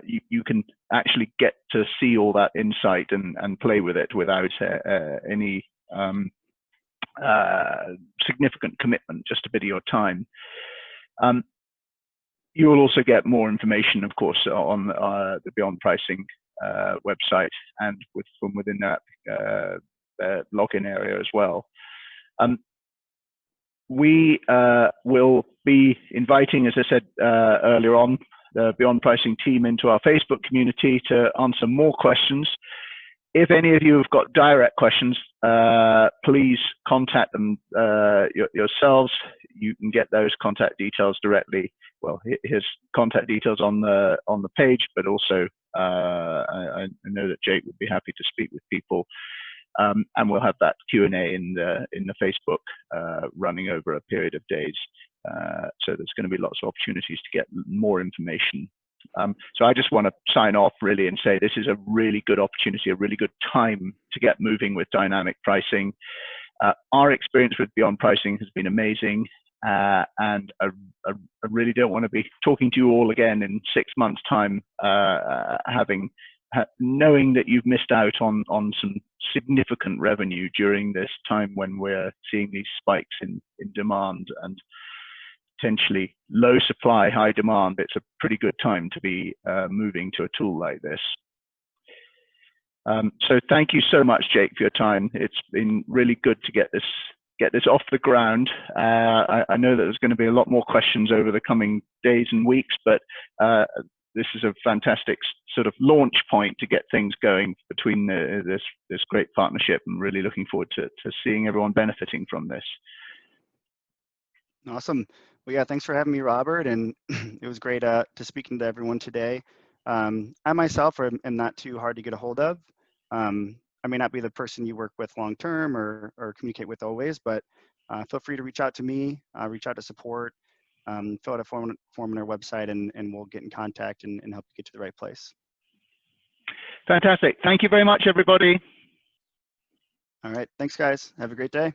you can actually get to see all that insight and play with it without any significant commitment, just a bit of your time. You will also get more information, of course, on the Beyond Pricing website and from within that login area as well. We will be inviting, as I said earlier on, the Beyond Pricing team into our Facebook community to answer more questions. if any of you have got direct questions, please contact them yourselves. You can get those contact details directly. Well, here's contact details on the page, but also I know that Jake would be happy to speak with people, and we'll have that Q&A in the Facebook running over a period of days. So there's going to be lots of opportunities to get more information. So I just want to sign off really and say this is a really good opportunity, a really good time to get moving with dynamic pricing. Our experience with Beyond Pricing has been amazing, and I really don't want to be talking to you all again in 6 months' time, knowing that you've missed out on some significant revenue during this time when we're seeing these spikes in demand and potentially low supply, high demand. It's a pretty good time to be moving to a tool like this. So thank you so much, Jake, for your time. It's been really good to get this off the ground. I know that there's going to be a lot more questions over the coming days and weeks, but this is a fantastic sort of launch point to get things going between this great partnership. I'm really looking forward to seeing everyone benefiting from this.
Awesome. Well, yeah, thanks for having me, Robert. And it was great to speaking to everyone today. I myself am not too hard to get a hold of. I may not be the person you work with long term or communicate with always, but feel free to reach out to me, reach out to support, fill out a form on our website, and we'll get in contact and help you get to the right place.
Fantastic. Thank you very much, everybody.
All right. Thanks, guys. Have a great day.